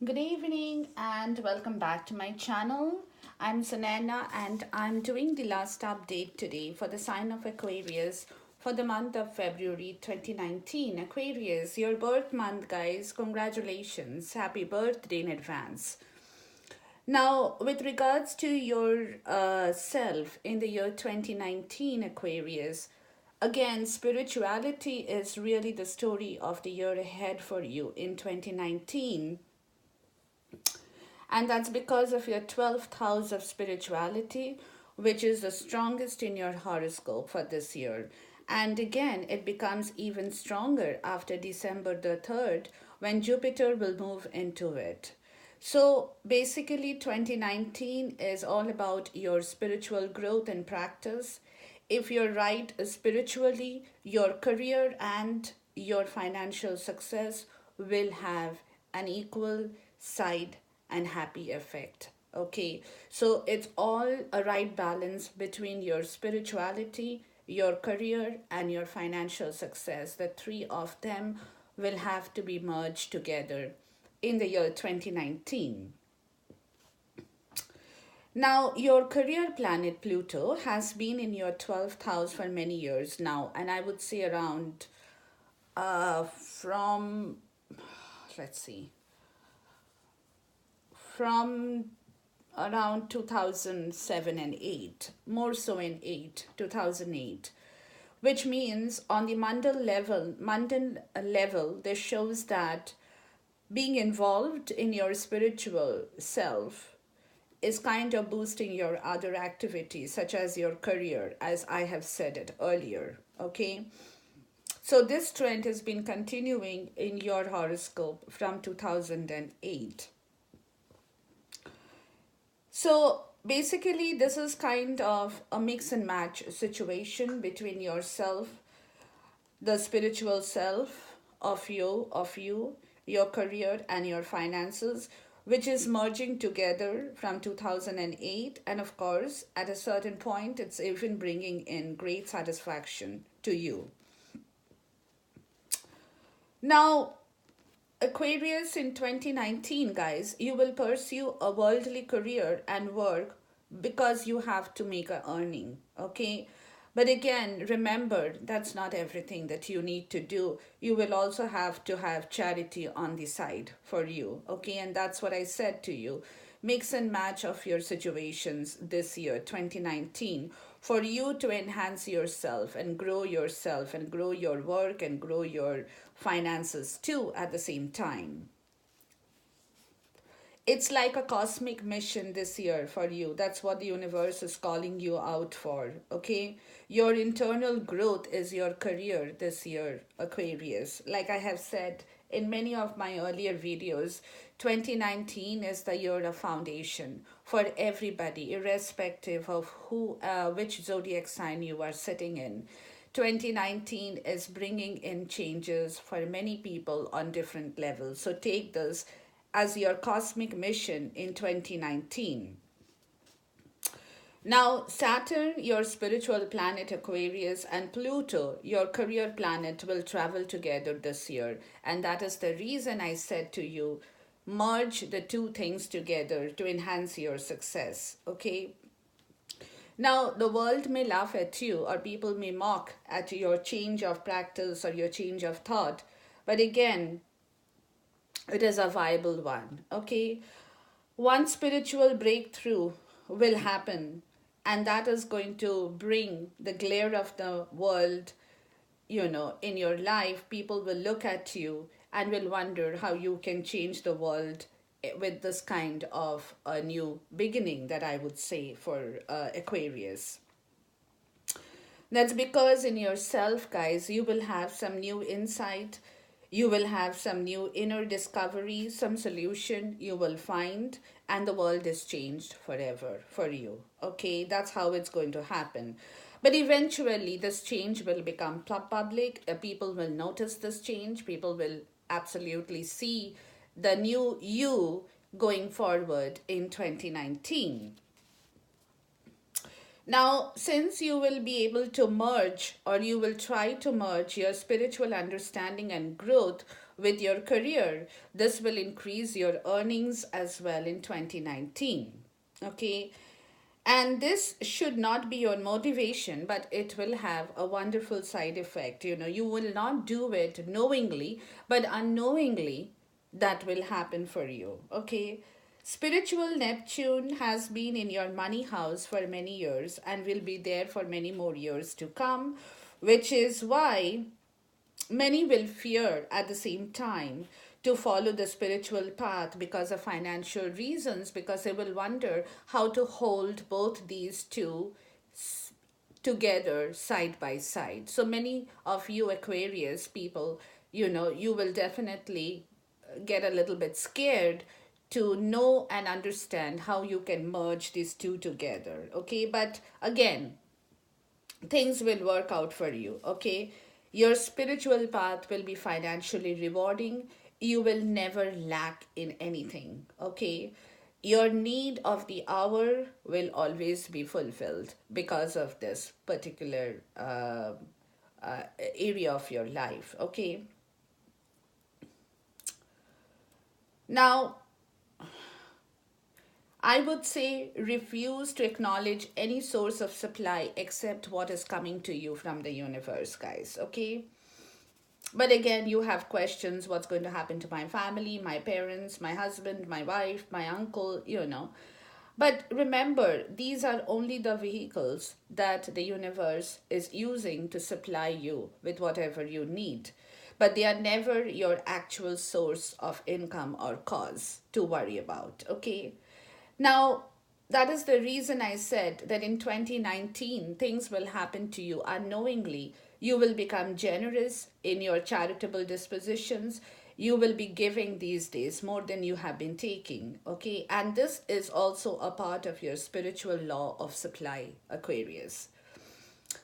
Good evening and welcome back to my channel. I'm Sunana and I'm doing the last update today for the sign of Aquarius for the month of February 2019. Aquarius, your birth month, guys. Congratulations. Happy birthday in advance. Now, with regards to your self in the year 2019, Aquarius, again, spirituality is really the story of the year ahead for you in 2019, and that's because of your 12th house of spirituality, which is the strongest in your horoscope for this year. And again, it becomes even stronger after December the 3rd when Jupiter will move into it. So basically, 2019 is all about your spiritual growth and practice. If you're right spiritually, your career and your financial success will have an equal side and happy effect. Okay, so it's all a right balance between your spirituality, your career, and your financial success. The three of them will have to be merged together in the year 2019. Now, your career planet Pluto has been in your 12th house for many years now, and I would say around from, let's see, from around 2007 and 8, more so in 8, 2008, which means on the mundane level, this shows that being involved in your spiritual self is kind of boosting your other activities, such as your career, as I have said it earlier. Okay, so this trend has been continuing in your horoscope from 2008. So basically, this is kind of a mix and match situation between yourself, the spiritual self of you, your career and your finances, which is merging together from 2008. And of course, at a certain point, it's even bringing in great satisfaction to you. Now, Aquarius in 2019, guys, you will pursue a worldly career and work because you have to make a earning, okay? But again, remember, that's not everything that you need to do. You will also have to have charity on the side for you, okay? And that's what I said to you. Mix and match of your situations this year, 2019, for you to enhance yourself and grow your work and grow your finances too at the same time. It's like a cosmic mission this year for you. That's what the universe is calling you out for, okay? Your internal growth is your career this year, Aquarius. Like I have said in many of my earlier videos, 2019 is the year of foundation for everybody, irrespective of which zodiac sign you are sitting in. 2019 is bringing in changes for many people on different levels. So take this as your cosmic mission in 2019. Now, Saturn, your spiritual planet Aquarius, and Pluto, your career planet, will travel together this year. And that is the reason I said to you, merge the two things together to enhance your success. Okay? Now, the world may laugh at you, or people may mock at your change of practice or your change of thought. But again, it is a viable one. Okay, one spiritual breakthrough will happen, and that is going to bring the glare of the world, in your life. People will look at you and will wonder how you can change the world with this kind of a new beginning, that I would say for Aquarius. That's because in yourself, guys, you will have some new insight, you will have some new inner discovery, some solution you will find, and the world is changed forever for you. Okay, that's how it's going to happen. But eventually, this change will become public. People will notice this change. People will absolutely see the new you going forward in 2019. Now, since you will be able to merge, or you will try to merge your spiritual understanding and growth with your career. This will increase your earnings as well in 2019. Okay. And this should not be your motivation, but it will have a wonderful side effect. You will not do it knowingly, but unknowingly, that will happen for you. Okay. Spiritual Neptune has been in your money house for many years and will be there for many more years to come, which is why many will fear at the same time to follow the spiritual path because of financial reasons, because they will wonder how to hold both these two together side by side. So many of you Aquarius people, you will definitely get a little bit scared to know and understand how you can merge these two together. Okay, but again, things will work out for you. Okay, your spiritual path will be financially rewarding. You will never lack in anything. Okay, your need of the hour will always be fulfilled because of this particular area of your life. Okay, now I would say refuse to acknowledge any source of supply except what is coming to you from the universe, guys. Okay, but again, you have questions: what's going to happen to my family, my parents, my husband, my wife, my uncle. But remember, these are only the vehicles that the universe is using to supply you with whatever you need. But they are never your actual source of income or cause to worry about. Okay, now, that is the reason I said that in 2019, things will happen to you unknowingly. You will become generous in your charitable dispositions. You will be giving these days more than you have been taking. Okay, and this is also a part of your spiritual law of supply, Aquarius.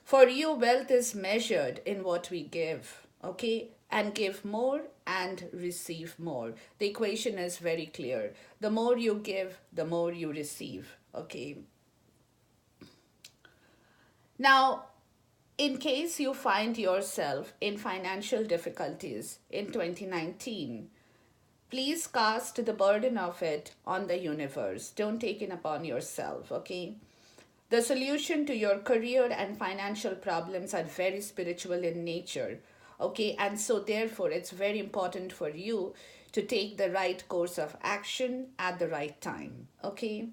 For you, wealth is measured in what we give, okay? And give more and receive more. The equation is very clear. The more you give, the more you receive, okay? Now, in case you find yourself in financial difficulties in 2019, please cast the burden of it on the universe. Don't take it upon yourself, okay? The solution to your career and financial problems are very spiritual in nature. Okay, and so therefore, it's very important for you to take the right course of action at the right time. Okay,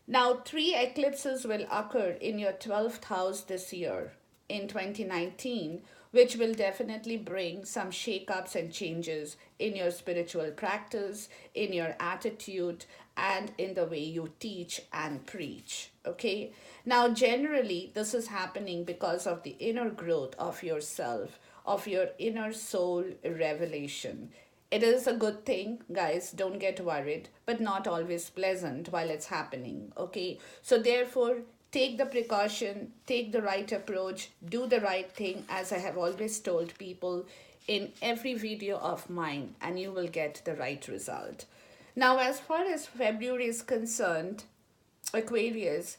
now 3 eclipses will occur in your 12th house this year in 2019, which will definitely bring some shakeups and changes in your spiritual practice, in your attitude, and in the way you teach and preach. Okay, now generally, this is happening because of the inner growth of yourself, of your inner soul revelation. It is a good thing, guys, don't get worried, but not always pleasant while it's happening, okay? So, therefore, take the precaution, take the right approach, do the right thing, as I have always told people in every video of mine, and you will get the right result. Now, as far as February is concerned, Aquarius,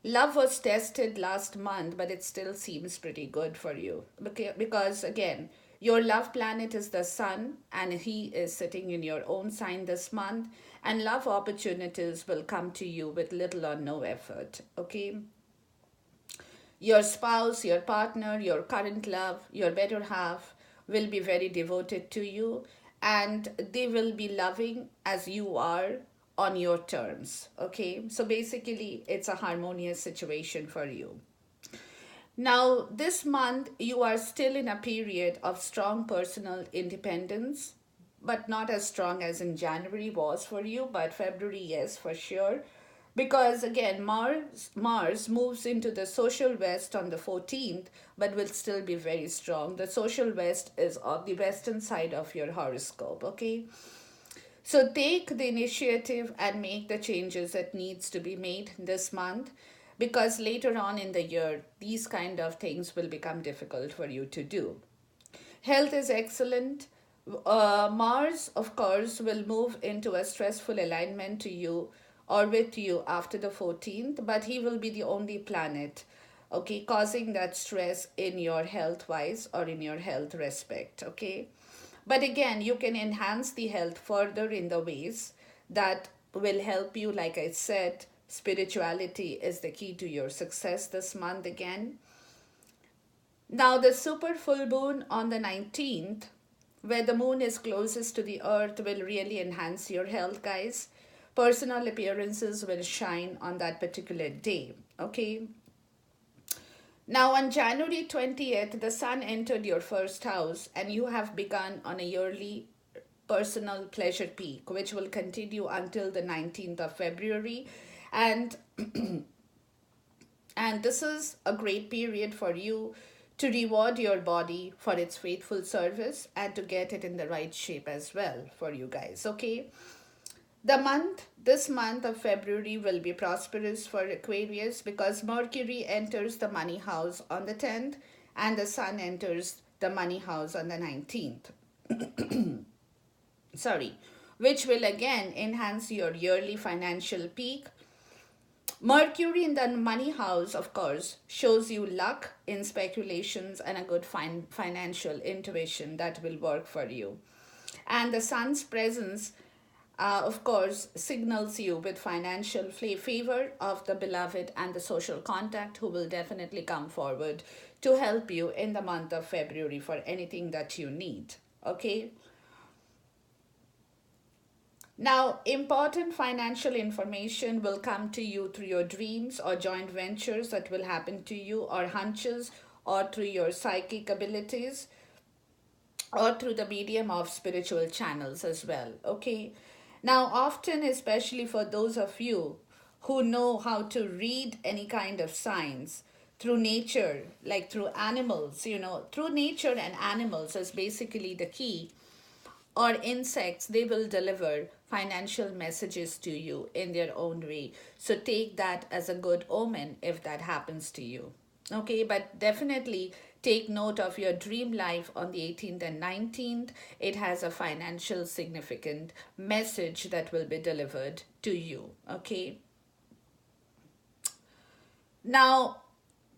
love was tested last month, but it still seems pretty good for you. Because again, your love planet is the sun, and he is sitting in your own sign this month, and love opportunities will come to you with little or no effort. Okay? Your spouse, your partner, your current love, your better half will be very devoted to you, and they will be loving as you are on your terms. Okay, so basically, it's a harmonious situation for you. Now, this month, you are still in a period of strong personal independence, but not as strong as in January was for you, but February, yes, for sure. Because again, Mars moves into the social west on the 14th, but will still be very strong. The social west is on the western side of your horoscope, okay? So take the initiative and make the changes that needs to be made this month, because later on in the year these kind of things will become difficult for you to do. Health is excellent. Mars, of course, will move into a stressful alignment to you or with you after the 14th, but he will be the only planet, okay, causing that stress in your health wise or in your health respect, okay? But again, you can enhance the health further in the ways that will help you. Like I said, spirituality is the key to your success this month again. Now, the super full moon on the 19th, where the moon is closest to the earth, will really enhance your health, guys. Personal appearances will shine on that particular day. Okay. Now, on January 20th, the sun entered your first house, and you have begun on a yearly personal pleasure peak, which will continue until the 19th of February. And and this is a great period for you to reward your body for its faithful service and to get it in the right shape as well for you guys. Okay. This month of February will be prosperous for Aquarius because Mercury enters the money house on the 10th and the Sun enters the money house on the 19th. Sorry, which will again enhance your yearly financial peak. Mercury in the money house, of course, shows you luck in speculations and a good financial intuition that will work for you. And the sun's presence, of course, signals you with financial favor of the beloved and the social contact who will definitely come forward to help you in the month of February for anything that you need. Okay. Now, important financial information will come to you through your dreams or joint ventures that will happen to you, or hunches, or through your psychic abilities, or through the medium of spiritual channels as well. Okay. Now, often, especially for those of you who know how to read any kind of signs through nature, like through animals, through nature and animals is basically the key, or insects, they will deliver financial messages to you in their own way. So take that as a good omen if that happens to you. Okay, but definitely take note of your dream life on the 18th and 19th. It has a financial significant message that will be delivered to you. Okay. Now,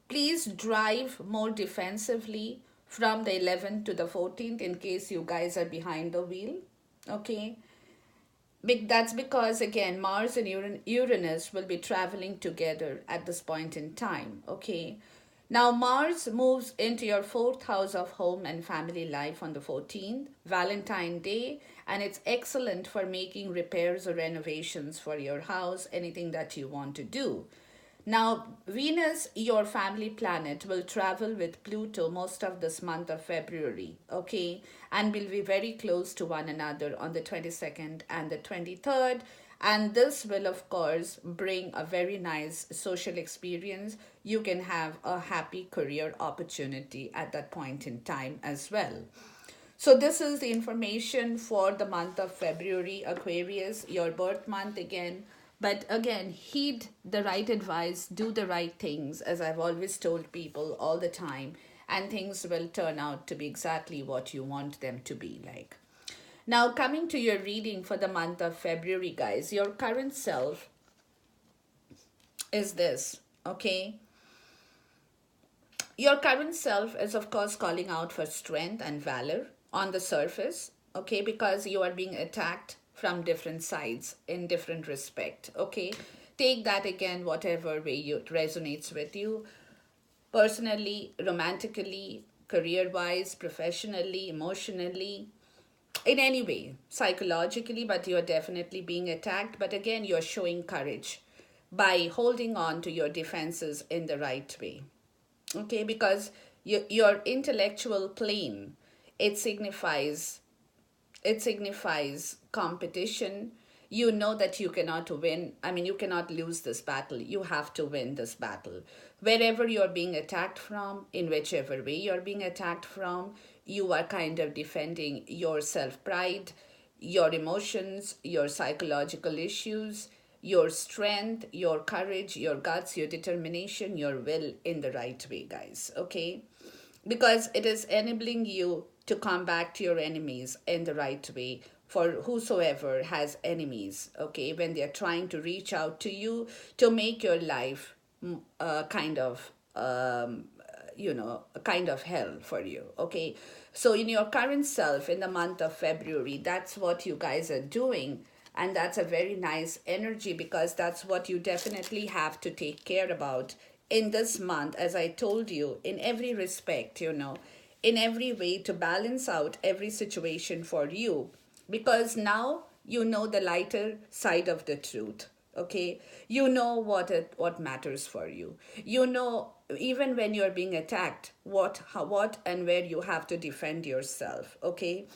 please drive more defensively from the 11th to the 14th in case you guys are behind the wheel. Okay. That's because, again, Mars and Uranus will be traveling together at this point in time. Okay. Now, Mars moves into your fourth house of home and family life on the 14th, Valentine Day, and it's excellent for making repairs or renovations for your house, anything that you want to do. Now, Venus, your family planet, will travel with Pluto most of this month of February, okay? And will be very close to one another on the 22nd and the 23rd. And this will, of course, bring a very nice social experience. You can have a happy career opportunity at that point in time as well. So this is the information for the month of February, Aquarius, your birth month again. But again, heed the right advice, do the right things, as I've always told people all the time, and things will turn out to be exactly what you want them to be like. Now, coming to your reading for the month of February, guys, your current self is this, okay? Your current self is, of course, calling out for strength and valor on the surface, okay, because you are being attacked from different sides in different respect. Okay, take that again whatever way it resonates with you, personally, romantically, career wise, professionally, emotionally, in any way, psychologically. But you're definitely being attacked, but again, you're showing courage by holding on to your defenses in the right way. Okay, because your intellectual plane, it signifies it signifies competition. You know that you cannot win. I mean, you cannot lose this battle. You have to win this battle. Wherever you're being attacked from, in whichever way you're being attacked from, you are kind of defending your self pride, your emotions, your psychological issues, your strength, your courage, your guts, your determination, your will in the right way, guys. Okay? Because it is enabling you to combat your enemies in the right way, for whosoever has enemies, okay, when they're trying to reach out to you to make your life kind of a kind of hell for you. Okay, so in your current self in the month of February, that's what you guys are doing, and that's a very nice energy, because that's what you definitely have to take care about in this month, as I told you, in every respect, in every way, to balance out every situation for you, because now you know the lighter side of the truth. Okay, you know what matters for you. You know, even when you're being attacked, what and where you have to defend yourself. Okay,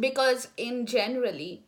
because in generally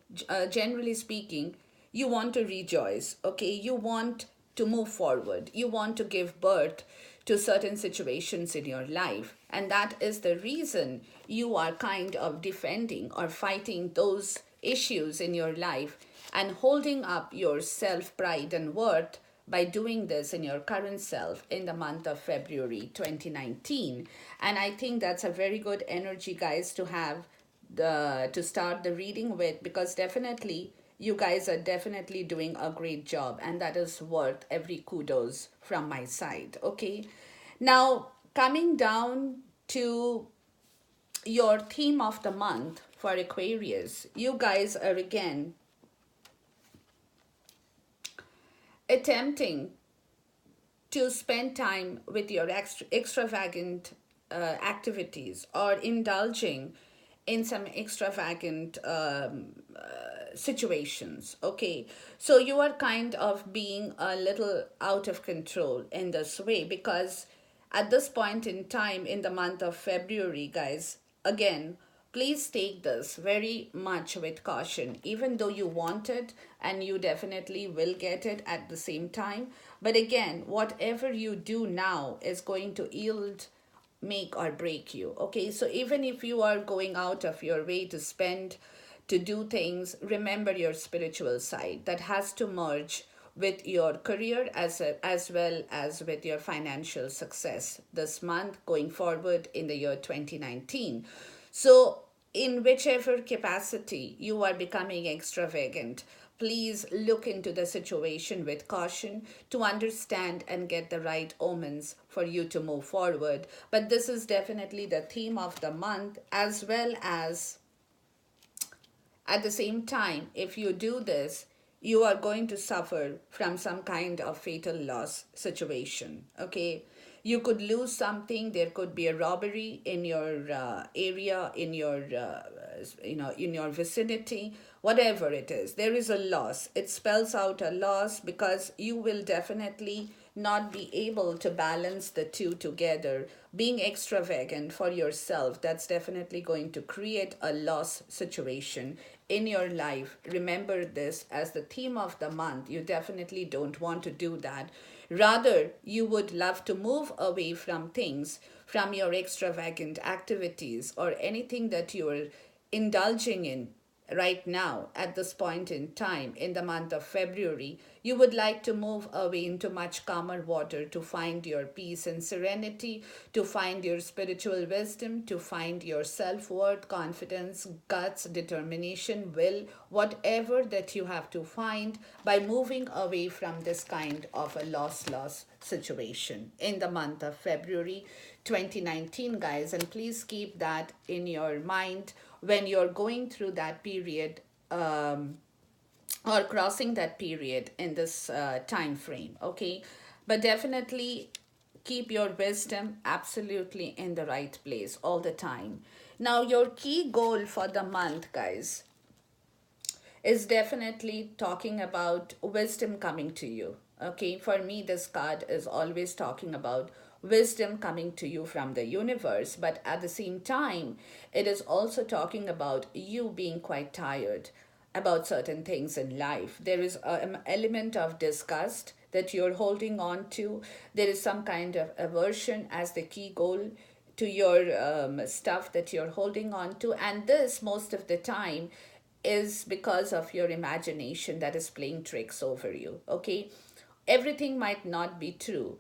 speaking, you want to rejoice. Okay, you want to move forward, you want to give birth to certain situations in your life, and that is the reason you are kind of defending or fighting those issues in your life and holding up your self pride and worth by doing this in your current self in the month of February 2019. And I think that's a very good energy, guys, to have to start the reading with, because definitely you guys are definitely doing a great job, and that is worth every kudos from my side. Okay, now coming down to your theme of the month for Aquarius, you guys are again attempting to spend time with your extravagant activities, or indulging in some extravagant situations. Okay, so you are kind of being a little out of control in this way, because at this point in time in the month of February, guys, again, please take this very much with caution, even though you want it and you definitely will get it at the same time. But again, whatever you do now is going to yield, make or break you. Okay, so even if you are going out of your way to do things, remember your spiritual side that has to merge with your career as well as with your financial success this month going forward in the year 2019. So in whichever capacity you are becoming extravagant, please look into the situation with caution to understand and get the right omens for you to move forward. But this is definitely the theme of the month, as well as at the same time, if you do this, you are going to suffer from some kind of fatal loss situation. Okay, you could lose something. There could be a robbery in your area, in your in your vicinity, whatever it is. There is a loss. It spells out a loss, because you will definitely not be able to balance the two together. Being extravagant for yourself, that's definitely going to create a loss situation in your life. Remember this as the theme of the month. You definitely don't want to do that. Rather, you would love to move away from things, from your extravagant activities or anything that you're indulging in right now at this point in time in the month of February. You would like to move away into much calmer water to find your peace and serenity, to find your spiritual wisdom, to find your self-worth, confidence, guts, determination, will, whatever that you have to find by moving away from this kind of a loss situation in the month of February 2019, guys. And please keep that in your mind when you're going through that period, or crossing that period in this time frame. Okay, but definitely keep your wisdom absolutely in the right place all the time. Now your key goal for the month, guys, is definitely talking about wisdom coming to you. Okay, for me, this card is always talking about wisdom coming to you from the universe, but at the same time, it is also talking about you being quite tired about certain things in life. There is an element of disgust that you're holding on to. There is some kind of aversion as the key goal to your stuff that you're holding on to. And this, most of the time, is because of your imagination that is playing tricks over you. Okay, everything might not be true.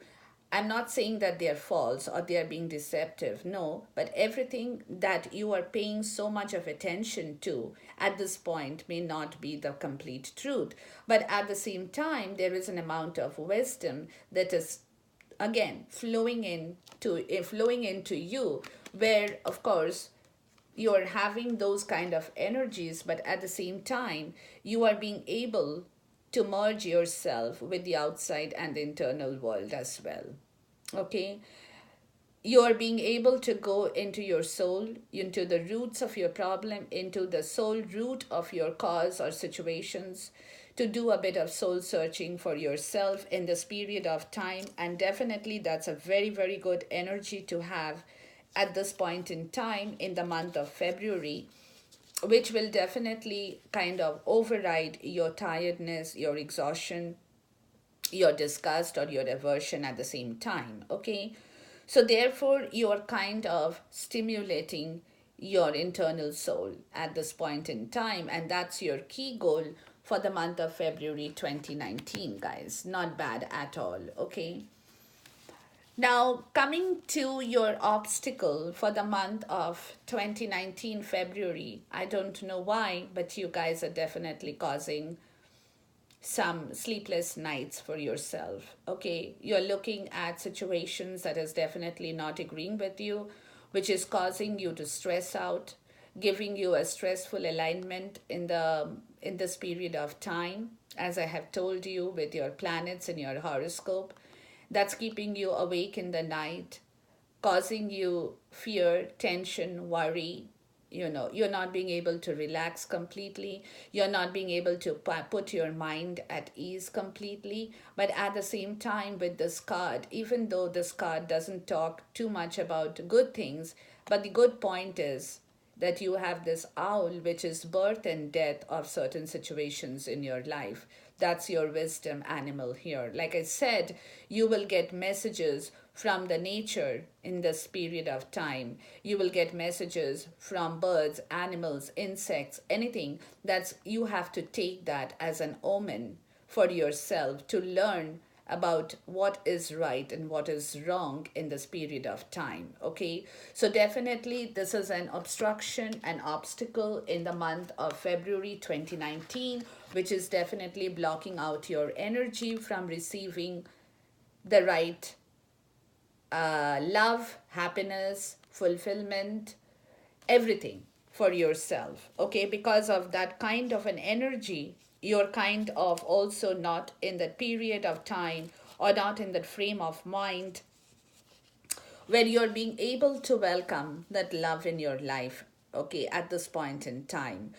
I'm not saying that they're false or they're being deceptive, no, but everything that you are paying so much of attention to at this point may not be the complete truth. But at the same time, there is an amount of wisdom that is again flowing into you, where of course you're having those kind of energies, but at the same time you are being able to merge yourself with the outside and the internal world as well. Okay, you are being able to go into your soul, into the roots of your problem, into the soul root of your cause or situations, to do a bit of soul searching for yourself in this period of time. And definitely, that's a very, very good energy to have at this point in time in the month of February, which will definitely kind of override your tiredness, your exhaustion, your disgust, or your aversion at the same time. Okay, so therefore you are kind of stimulating your internal soul at this point in time, and that's your key goal for the month of February 2019, guys. Not bad at all. Okay, now coming to your obstacle for the month of 2019 February, I don't know why, but you guys are definitely causing some sleepless nights for yourself. Okay, you're looking at situations that is definitely not agreeing with you, which is causing you to stress out, giving you a stressful alignment in this period of time, as I have told you, with your planets in your horoscope. That's keeping you awake in the night, causing you fear, tension, worry. You're not being able to relax completely. You're not being able to put your mind at ease completely. But at the same time, with this card, even though this card doesn't talk too much about good things, but the good point is that you have this owl, which is birth and death of certain situations in your life. That's your wisdom animal here. Like I said, you will get messages from the nature in this period of time. You will get messages from birds, animals, insects, anything. That's, you have to take that as an omen for yourself to learn about what is right and what is wrong in this period of time. Okay, so definitely this is an obstruction, an obstacle in the month of February 2019, which is definitely blocking out your energy from receiving the right love, happiness, fulfillment, everything for yourself. Okay, because of that kind of an energy, you're kind of also not in that period of time or not in that frame of mind where you're being able to welcome that love in your life. Okay, at this point in time,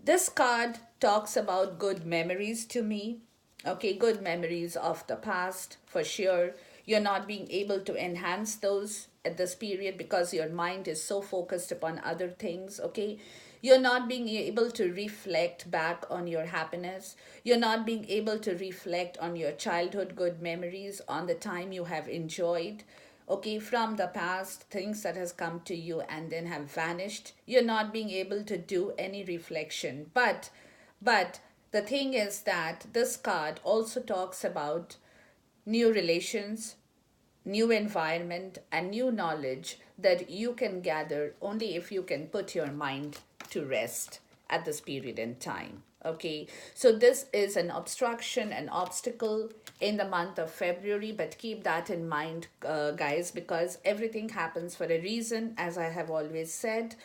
this card talks about good memories to me. Okay, good memories of the past for sure. You're not being able to enhance those at this period because your mind is so focused upon other things. Okay, you're not being able to reflect back on your happiness. You're not being able to reflect on your childhood good memories, on the time you have enjoyed, okay, from the past, things that has come to you and then have vanished. You're not being able to do any reflection. But the thing is that this card also talks about new relations, new environment, and new knowledge that you can gather only if you can put your mind to rest at this period in time. Okay, so this is an obstruction, an obstacle in the month of February, but keep that in mind, guys, because everything happens for a reason, as I have always said.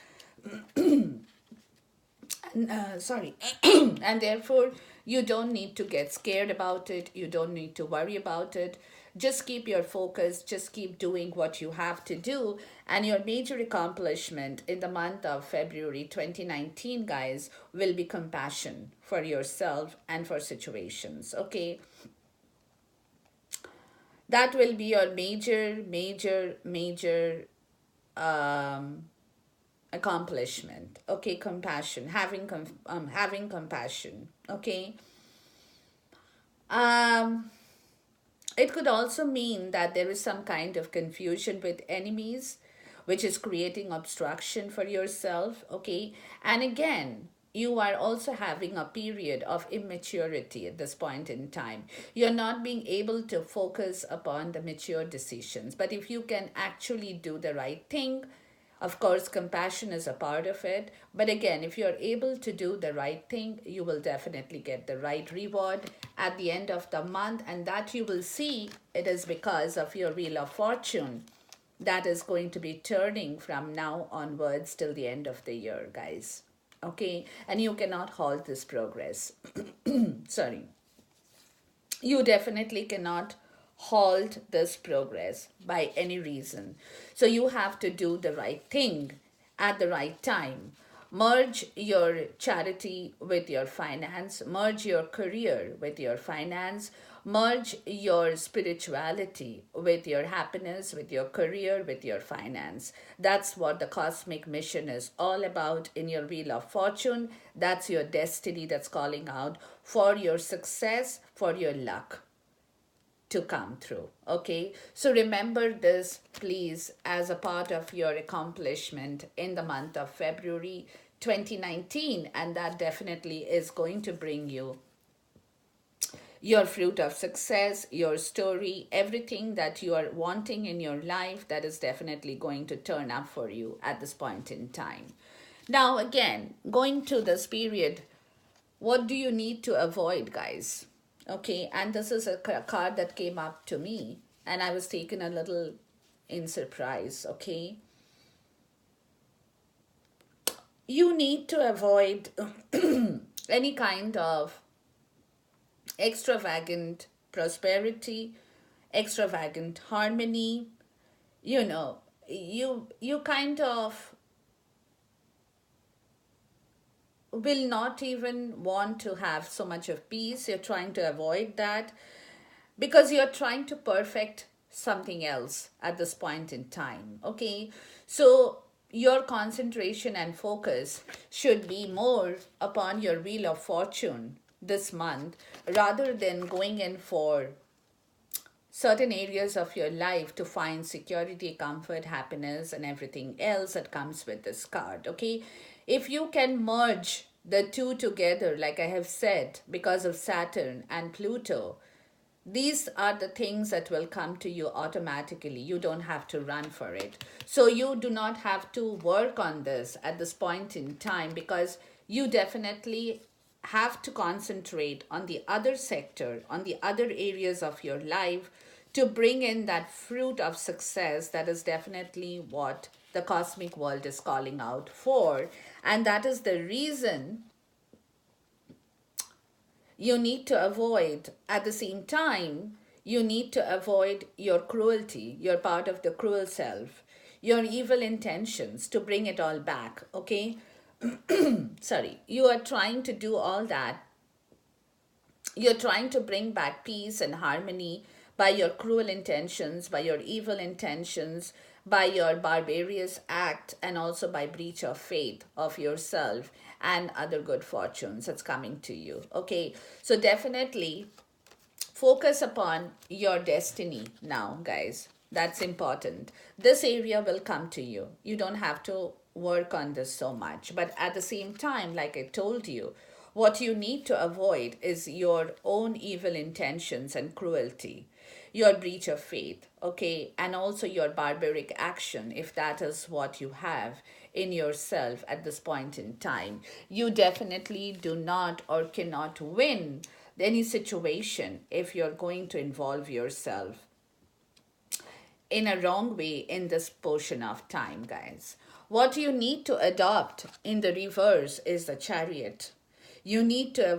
Sorry. And therefore you don't need to get scared about it, you don't need to worry about it. Just keep your focus, just keep doing what you have to do, and your major accomplishment in the month of February 2019, guys, will be compassion for yourself and for situations. Okay, that will be your major um accomplishment. Okay, compassion, having compassion. Okay, um it could also mean that there is some kind of confusion with enemies, which is creating obstruction for yourself. Okay, and again, you are also having a period of immaturity at this point in time. You're not being able to focus upon the mature decisions, but if you can actually do the right thing, Of course, compassion is a part of it. But again, if you're able to do the right thing, you will definitely get the right reward at the end of the month. And that you will see it is because of your Wheel of Fortune that is going to be turning from now onwards till the end of the year, guys. Okay? And you cannot halt this progress. Sorry. You definitely cannot halt this progress by any reason. So you have to do the right thing at the right time. Merge your charity with your finance, merge your career with your finance, merge your spirituality with your happiness, with your career, with your finance. That's what the cosmic mission is all about in your Wheel of Fortune. That's your destiny that's calling out for your success, for your luck to come through. Okay, so remember this, please, as a part of your accomplishment in the month of February 2019, and that definitely is going to bring you your fruit of success, your story, everything that you are wanting in your life, that is definitely going to turn up for you at this point in time. Now, again, going to this period, what do you need to avoid, guys? Okay, and this is a card that came up to me, and I was taken a little in surprise. Okay, you need to avoid any kind of extravagant prosperity, extravagant harmony. You know, you kind of will not even want to have so much of peace. You're trying to avoid that because you're trying to perfect something else at this point in time. Okay, so your concentration and focus should be more upon your Wheel of Fortune this month rather than going in for certain areas of your life to find security, comfort, happiness, and everything else that comes with this card. Okay, if you can merge the two together, like I have said, because of Saturn and Pluto, these are the things that will come to you automatically. You don't have to run for it. So you do not have to work on this at this point in time because you definitely have to concentrate on the other sector, on the other areas of your life to bring in that fruit of success. That is definitely what the cosmic world is calling out for. And that is the reason you need to avoid, at the same time, you need to avoid your cruelty, your part of the cruel self, your evil intentions to bring it all back. Okay, sorry, you are trying to do all that. You're trying to bring back peace and harmony by your cruel intentions, by your evil intentions, by your barbarous act, and also by breach of faith of yourself and other good fortunes that's coming to you. Okay, so definitely focus upon your destiny now, guys. That's important. This area will come to you. You don't have to work on this so much. But at the same time, like I told you, what you need to avoid is your own evil intentions and cruelty, your breach of faith, okay, and also your barbaric action, if that is what you have in yourself at this point in time. You definitely do not or cannot win any situation if you're going to involve yourself in a wrong way in this portion of time, guys. What you need to adopt in the reverse is the Chariot. You need to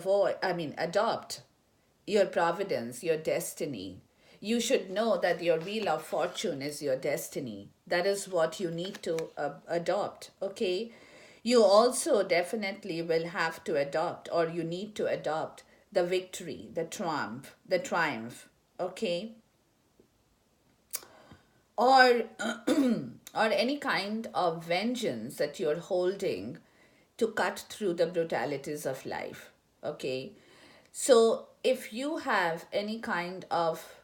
adopt your providence, your destiny. You should know that your Wheel of Fortune is your destiny. That is what you need to adopt, okay? You also definitely will have to adopt, or you need to adopt the victory, the triumph, okay? Or or any kind of vengeance that you're holding to cut through the brutalities of life. Okay, so if you have any kind of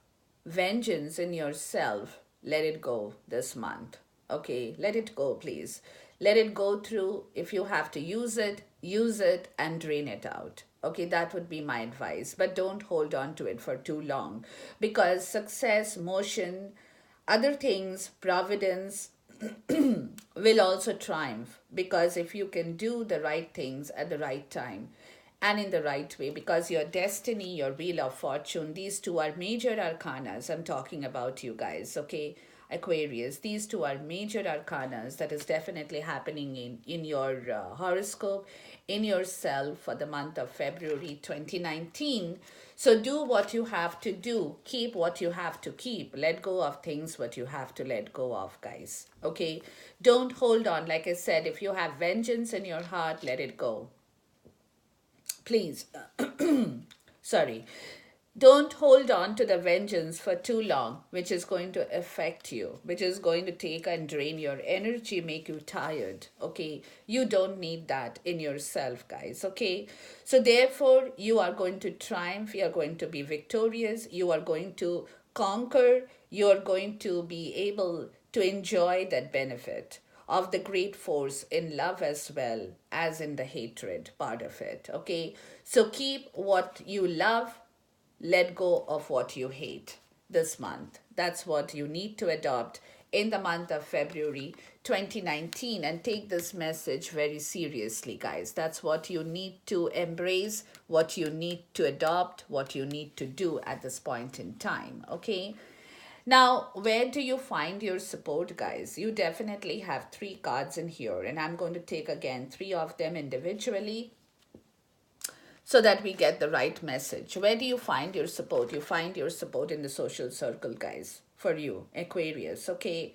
vengeance in yourself, let it go this month. Okay, let it go, please. Let it go through. If you have to use it and drain it out. Okay, that would be my advice. But don't hold on to it for too long because success, motion, other things, providence, will also triumph, because if you can do the right things at the right time and in the right way, because your destiny, your wheel of fortune, these two are major arcanas. I'm talking about you guys, okay? Aquarius, these two are major arcanas that is definitely happening in your horoscope, in yourself for the month of February 2019. So do what you have to do, keep what you have to keep, let go of things what you have to let go of, guys, okay? Don't hold on. Like I said, if you have vengeance in your heart, let it go, please. Sorry. Don't hold on to the vengeance for too long, which is going to affect you, which is going to take and drain your energy, make you tired, okay? You don't need that in yourself, guys, okay? So therefore, you are going to triumph, you are going to be victorious, you are going to conquer, you are going to be able to enjoy that benefit of the great force in love as well as in the hatred part of it, okay? So keep what you love, let go of what you hate this month. That's what you need to adopt in the month of February 2019, and take this message very seriously, guys. That's what you need to embrace, what you need to adopt, what you need to do at this point in time, okay? Now, where do you find your support, guys? You definitely have three cards in here, and I'm going to take again three of them individually so that we get the right message. Where do you find your support? You find your support in the social circle, guys, for you, Aquarius, okay?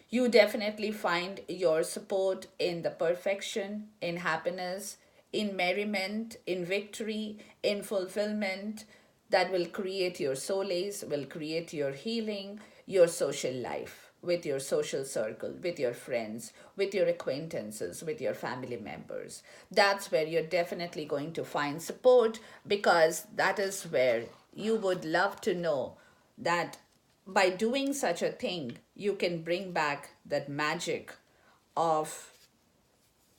You definitely find your support in the perfection, in happiness, in merriment, in victory, in fulfillment that will create your solace, will create your healing, your social life, with your social circle, with your friends, with your acquaintances, with your family members. That's where you're definitely going to find support, because that is where you would love to know that by doing such a thing, you can bring back that magic of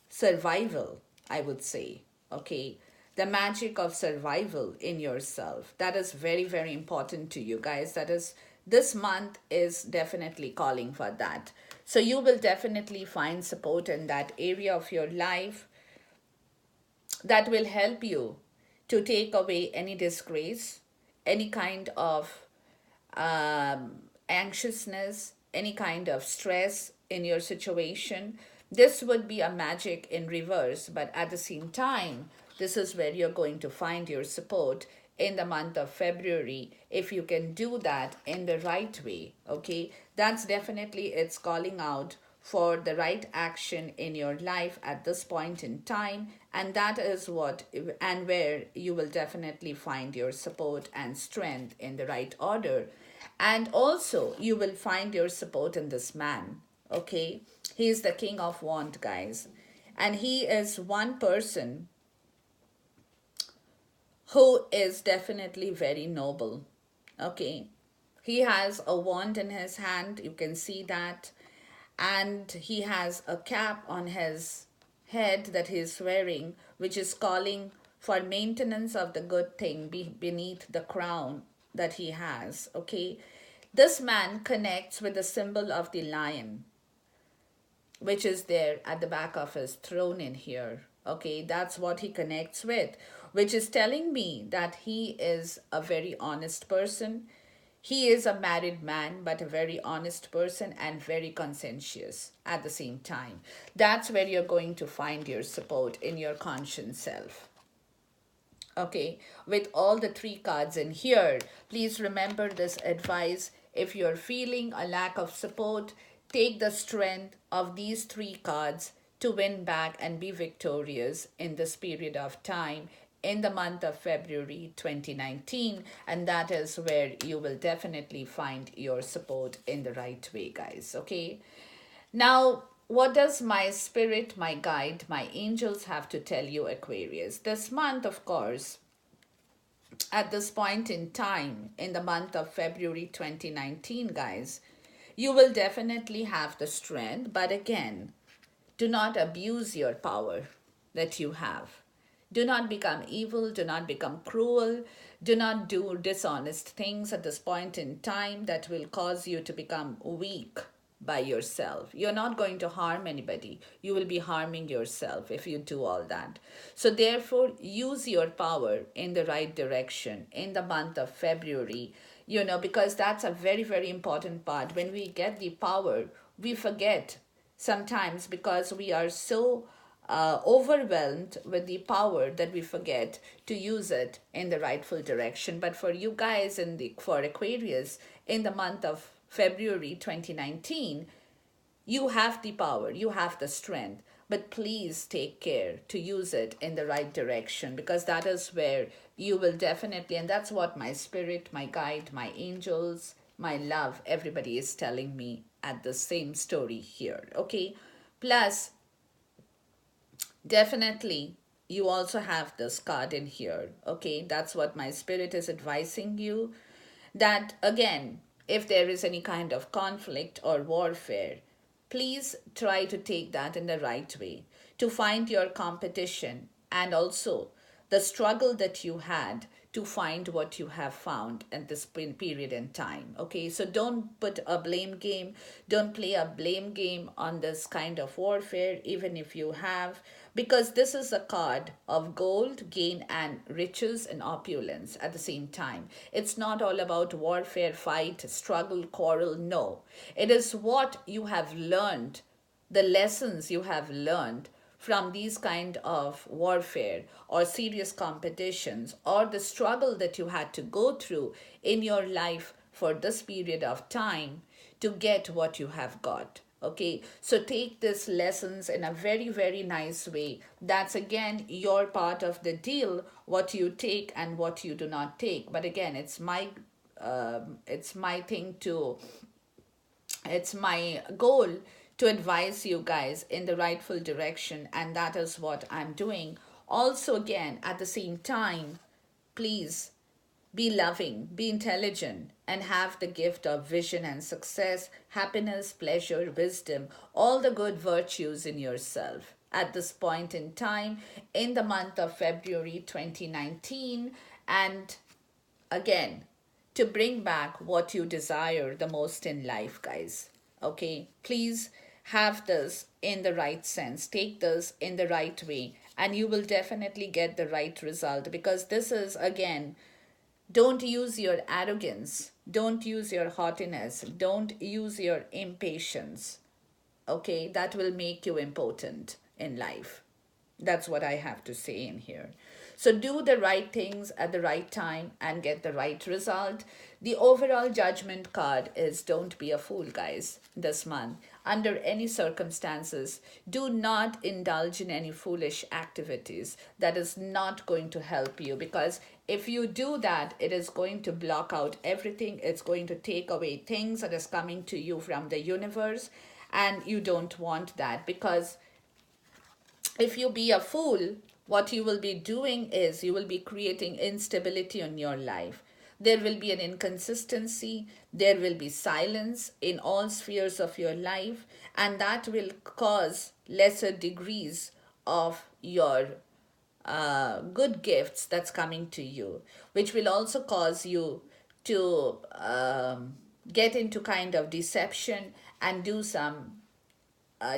survival, I would say, okay? The magic of survival in yourself. That is very, very important to you guys. That is, this month is definitely calling for that. So you will definitely find support in that area of your life that will help you to take away any disgrace, any kind of anxiousness, any kind of stress in your situation. This would be a magic in reverse, but at the same time, this is where you're going to find your support in the month of February, if you can do that in the right way, okay? That's definitely, it's calling out for the right action in your life at this point in time, and that is what and where you will definitely find your support and strength in the right order. And also you will find your support in this man, okay? He is the King of Wands, guys, and he is one person who is definitely very noble, okay? He has a wand in his hand, you can see that, and he has a cap on his head that he is wearing, which is calling for maintenance of the good thing beneath the crown that he has, okay? This man connects with the symbol of the lion, which is there at the back of his throne in here, okay? That's what he connects with, which is telling me that he is a very honest person. He is a married man, but a very honest person and very conscientious at the same time. That's where you're going to find your support in your conscious self. Okay, with all the three cards in here, please remember this advice. If you're feeling a lack of support, take the strength of these three cards to win back and be victorious in this period of time in the month of February 2019, and that is where you will definitely find your support in the right way, guys, okay? Now, what does my spirit, my guide, my angels have to tell you, Aquarius? This month, of course, at this point in time, in the month of February 2019, guys, you will definitely have the strength, but again, do not abuse your power that you have. Do not become evil, do not become cruel, do not do dishonest things at this point in time that will cause you to become weak, by yourself. You're not going to harm anybody. You will be harming yourself if you do all that. So, therefore, use your power in the right direction in the month of February, because that's a very, very important part. When we get the power, we forget sometimes because we are so overwhelmed with the power that we forget to use it in the rightful direction. But for you guys for Aquarius in the month of February 2019, you have the power, you have the strength, but please take care to use it in the right direction, because that is where you will definitely, and that's what my spirit, my guide, my angels, my love, everybody is telling me at the same story here. Okay. Plus, definitely, you also have this card in here. Okay, that's what my spirit is advising you. That again, if there is any kind of conflict or warfare, please try to take that in the right way to find your competition, and also the struggle that you had to find what you have found at this period in time. Okay, so don't put a blame game, don't play a blame game on this kind of warfare, even if you have, because this is a card of gold, gain, and riches and opulence at the same time. It's not all about warfare, fight, struggle, quarrel. No, it is what you have learned, the lessons you have learned from these kind of warfare or serious competitions, or the struggle that you had to go through in your life for this period of time to get what you have got. Okay, so take these lessons in a very, very nice way. That's again your part of the deal, what you take and what you do not take. But again, it's my thing to it's my goal to advise you guys in the rightful direction, and that is what I'm doing. Also, again, at the same time, please be loving, be intelligent, and have the gift of vision and success, happiness, pleasure, wisdom, all the good virtues in yourself at this point in time in the month of February 2019. And again, to bring back what you desire the most in life, guys. Okay, please have this in the right sense, take this in the right way, and you will definitely get the right result, because this is again, don't use your arrogance, don't use your haughtiness, don't use your impatience. Okay, that will make you impotent in life. That's what I have to say in here. So do the right things at the right time and get the right result. The overall judgment card is don't be a fool, guys, this month. Under any circumstances, do not indulge in any foolish activities. That is not going to help you, because if you do that, it is going to block out everything. It's going to take away things that is coming to you from the universe, and you don't want that, because if you be a fool, what you will be doing is you will be creating instability in your life. There will be an inconsistency, there will be silence in all spheres of your life, and that will cause lesser degrees of your good gifts that's coming to you, which will also cause you to get into kind of deception and do some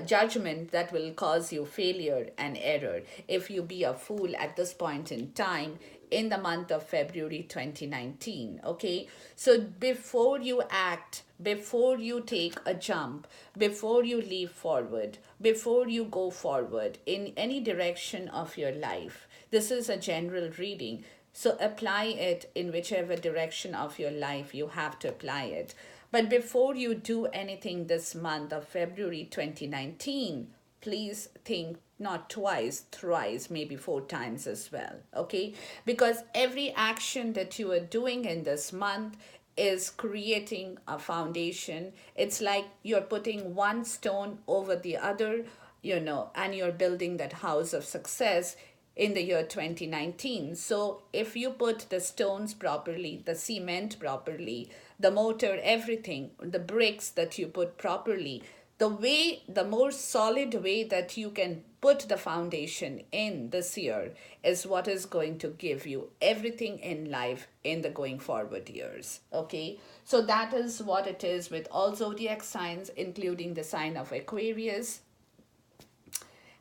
judgment that will cause you failure and error if you be a fool at this point in time in the month of February 2019. Okay, so before you act, before you take a jump, before you leap forward, before you go forward in any direction of your life, this is a general reading, so apply it in whichever direction of your life you have to apply it. But before you do anything this month of February 2019, please think not twice, thrice, maybe four times as well. Okay? Because every action that you are doing in this month is creating a foundation. It's like you're putting one stone over the other, and you're building that house of success in the year 2019. So if you put the stones properly, the cement properly, the mortar, everything, the bricks that you put properly, the more solid way that you can put the foundation in this year is what is going to give you everything in life in the going forward years. Okay, so that is what it is with all zodiac signs, including the sign of Aquarius.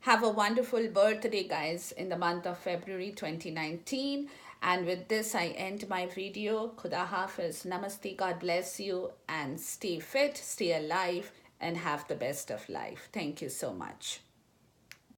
Have a wonderful birthday, guys, in the month of February 2019. And with this, I end my video. Khuda Hafiz. Namaste. God bless you. And stay fit, stay alive, and have the best of life. Thank you so much.